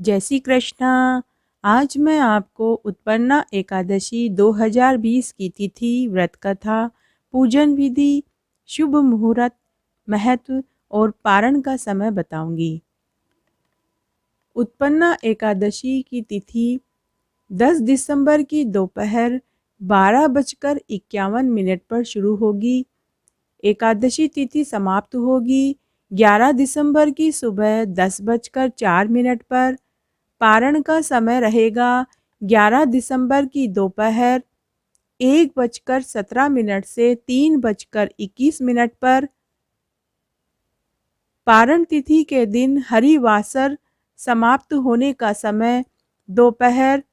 जय श्री कृष्णा। आज मैं आपको उत्पन्ना एकादशी 2020 की तिथि, व्रत कथा, पूजन विधि, शुभ मुहूर्त, महत्व और पारण का समय बताऊंगी। उत्पन्ना एकादशी की तिथि 10 दिसंबर की दोपहर 12:51 पर शुरू होगी। एकादशी तिथि समाप्त होगी 11 दिसंबर की सुबह 10:04 पर। पारण का समय रहेगा 11 दिसंबर की दोपहर 1:17 से 3:21 पर। पारण तिथि के दिन हरिवासर समाप्त होने का समय दोपहर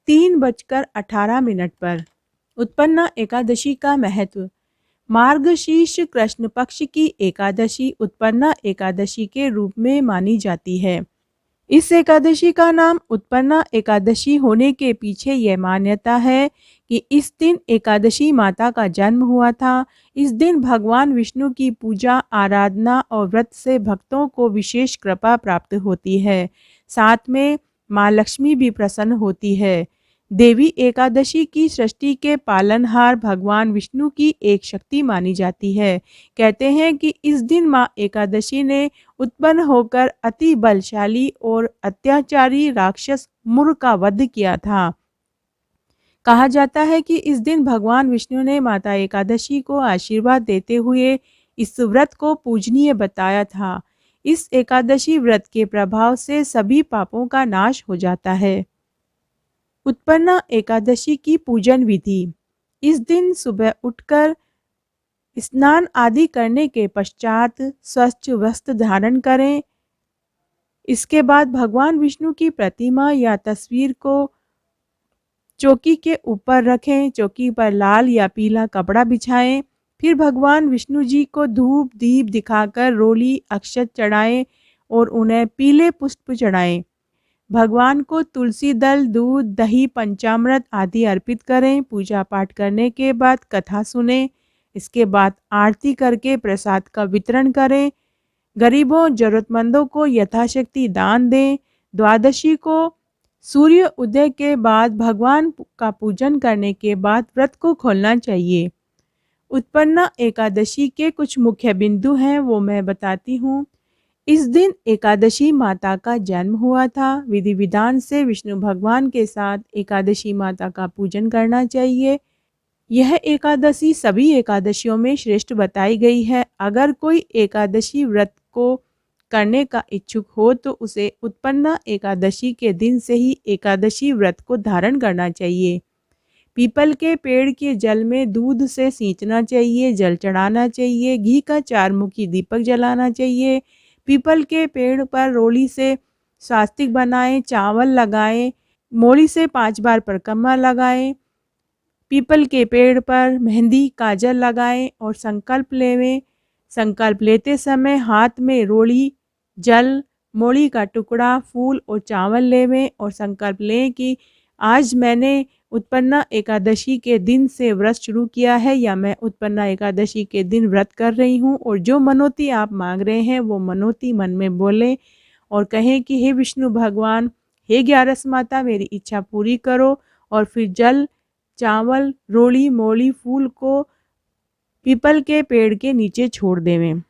3:18 पर। उत्पन्ना एकादशी का महत्व। मार्गशीर्ष कृष्ण पक्ष की एकादशी उत्पन्ना एकादशी के रूप में मानी जाती है। इस एकादशी का नाम उत्पन्ना एकादशी होने के पीछे यह मान्यता है कि इस दिन एकादशी माता का जन्म हुआ था। इस दिन भगवान विष्णु की पूजा आराधना और व्रत से भक्तों को विशेष कृपा प्राप्त होती है। साथ में माँ लक्ष्मी भी प्रसन्न होती है। देवी एकादशी की सृष्टि के पालनहार भगवान विष्णु की एक शक्ति मानी जाती है। कहते हैं कि इस दिन माँ एकादशी ने उत्पन्न होकर अति बलशाली और अत्याचारी राक्षस मुर का वध किया था। कहा जाता है कि इस दिन भगवान विष्णु ने माता एकादशी को आशीर्वाद देते हुए इस व्रत को पूजनीय बताया था। इस एकादशी व्रत के प्रभाव से सभी पापों का नाश हो जाता है। उत्पन्ना एकादशी की पूजन विधि। इस दिन सुबह उठकर स्नान आदि करने के पश्चात स्वच्छ वस्त्र धारण करें। इसके बाद भगवान विष्णु की प्रतिमा या तस्वीर को चौकी के ऊपर रखें। चौकी पर लाल या पीला कपड़ा बिछाएं। फिर भगवान विष्णु जी को धूप दीप दिखाकर रोली अक्षत चढ़ाएं और उन्हें पीले पुष्प चढ़ाएं। भगवान को तुलसी दल, दूध, दही, पंचामृत आदि अर्पित करें। पूजा पाठ करने के बाद कथा सुनें। इसके बाद आरती करके प्रसाद का वितरण करें। गरीबों जरूरतमंदों को यथाशक्ति दान दें। द्वादशी को सूर्य उदय के बाद भगवान का पूजन करने के बाद व्रत को खोलना चाहिए। उत्पन्ना एकादशी के कुछ मुख्य बिंदु हैं, वो मैं बताती हूँ। इस दिन एकादशी माता का जन्म हुआ था। विधि विधान से विष्णु भगवान के साथ एकादशी माता का पूजन करना चाहिए। यह एकादशी सभी एकादशियों में श्रेष्ठ बताई गई है। अगर कोई एकादशी व्रत को करने का इच्छुक हो तो उसे उत्पन्ना एकादशी के दिन से ही एकादशी व्रत को धारण करना चाहिए। पीपल के पेड़ के जल में दूध से सींचना चाहिए, जल चढ़ाना चाहिए, घी का 4 मुखी दीपक जलाना चाहिए। पीपल के पेड़ पर रोली से स्वास्तिक बनाएं, चावल लगाएं, मोली से 5 बार परिक्रमा लगाएं। पीपल के पेड़ पर मेहंदी काजल लगाएं और संकल्प लेवें। संकल्प लेते समय हाथ में रोली, जल, मोली का टुकड़ा, फूल और चावल लेवें और संकल्प लें कि आज मैंने उत्पन्ना एकादशी के दिन से व्रत शुरू किया है या मैं उत्पन्ना एकादशी के दिन व्रत कर रही हूँ। और जो मनोती आप मांग रहे हैं वो मनोती मन में बोलें और कहें कि हे विष्णु भगवान, हे ग्यारस माता, मेरी इच्छा पूरी करो। और फिर जल, चावल, रोली, मोली, फूल को पीपल के पेड़ के नीचे छोड़ देवें।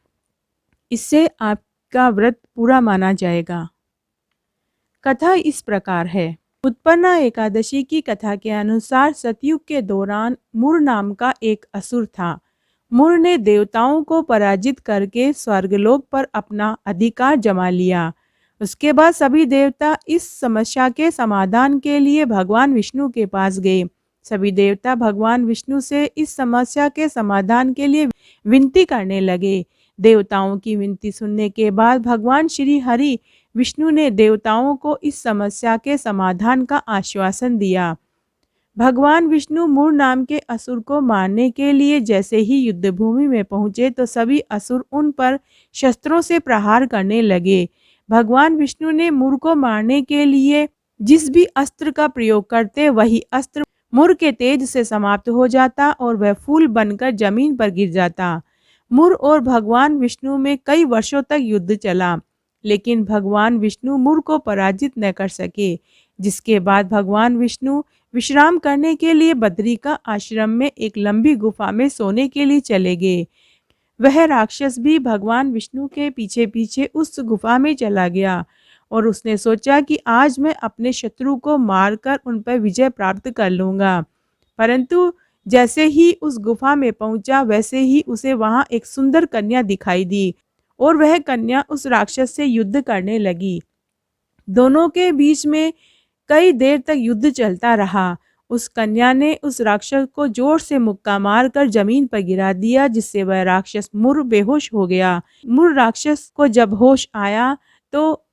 इससे आपका व्रत पूरा माना जाएगा। कथा इस प्रकार है। उत्पन्ना एकादशी की कथा के अनुसार सतयुग के दौरान मुर नाम का एक असुर था। मुर ने देवताओं को पराजित करके स्वर्गलोक पर अपना अधिकार जमा लिया। उसके बाद सभी देवता इस समस्या के समाधान के लिए भगवान विष्णु के पास गए। सभी देवता भगवान विष्णु से इस समस्या के समाधान के लिए विनती करने लगे। देवताओं की विनती सुनने के बाद भगवान श्री हरि विष्णु ने देवताओं को इस समस्या के समाधान का आश्वासन दिया। भगवान विष्णु मुर नाम के असुर को मारने के लिए जैसे ही युद्ध भूमि में पहुंचे तो सभी असुर उन पर शस्त्रों से प्रहार करने लगे। भगवान विष्णु ने मुर को मारने के लिए जिस भी अस्त्र का प्रयोग करते वही अस्त्र मुर के तेज से समाप्त हो जाता और वह फूल बनकर जमीन पर गिर जाता। मुर और भगवान विष्णु में कई वर्षों तक युद्ध चला। लेकिन भगवान विष्णु मुर को पराजित न कर सके। जिसके बाद भगवान विष्णु विश्राम करने के लिए बद्री का आश्रम में एक लंबी गुफा में सोने के लिए चले गए। वह राक्षस भी भगवान विष्णु के पीछे पीछे उस गुफा में चला गया और उसने सोचा कि आज मैं अपने शत्रु को मारकर उन पर विजय प्राप्त कर लूँगा। परंतु जैसे ही उस गुफा में पहुंचा वैसे ही उसे वहां एक सुंदर कन्या दिखाई दी और वह कन्या उस राक्षस से युद्ध करने लगी। दोनों के बीच में कई देर तक युद्ध चलता रहा। उस कन्या ने उस राक्षस को जोर से मुक्का मारकर जमीन पर गिरा दिया, जिससे वह राक्षस मुर बेहोश हो गया। मुर राक्षस को जब होश आया तो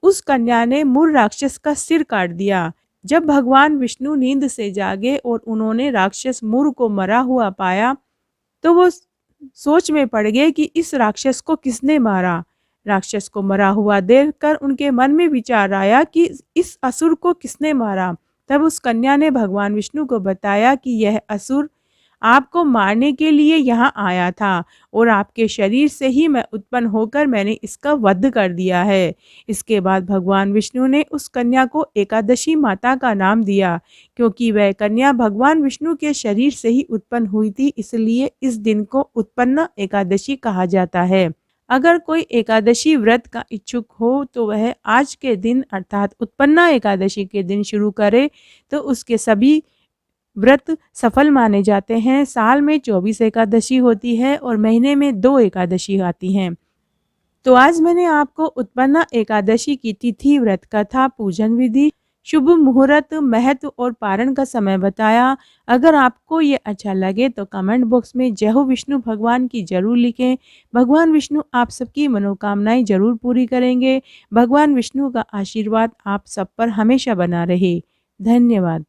उस कन्या ने मुर राक्षस का सिर काट दिया। जब भगवान विष्णु नींद से जागे और उन्होंने राक्षस मुर को मरा हुआ पाया तो वो सोच में पड़ गए कि इस राक्षस को किसने मारा। राक्षस को मरा हुआ देखकर उनके मन में विचार आया कि इस असुर को किसने मारा। तब उस कन्या ने भगवान विष्णु को बताया कि यह असुर आपको मारने के लिए यहाँ आया था और आपके शरीर से ही मैं उत्पन्न होकर मैंने इसका वध कर दिया है। इसके बाद भगवान विष्णु ने उस कन्या को एकादशी माता का नाम दिया, क्योंकि वह कन्या भगवान विष्णु के शरीर से ही उत्पन्न हुई थी, इसलिए इस दिन को उत्पन्न एकादशी कहा जाता है। अगर कोई एकादशी व्रत का इच्छुक हो तो वह आज के दिन अर्थात उत्पन्ना एकादशी के दिन शुरू करे तो उसके सभी व्रत सफल माने जाते हैं। साल में 24 एकादशी होती है और महीने में 2 एकादशी आती हैं। तो आज मैंने आपको उत्पन्ना एकादशी की तिथि, व्रत कथा, पूजन विधि, शुभ मुहूर्त, महत्व और पारण का समय बताया। अगर आपको ये अच्छा लगे तो कमेंट बॉक्स में जय हो विष्णु भगवान की जरूर लिखें। भगवान विष्णु आप सबकी मनोकामनाएं जरूर पूरी करेंगे। भगवान विष्णु का आशीर्वाद आप सब पर हमेशा बना रहे। धन्यवाद।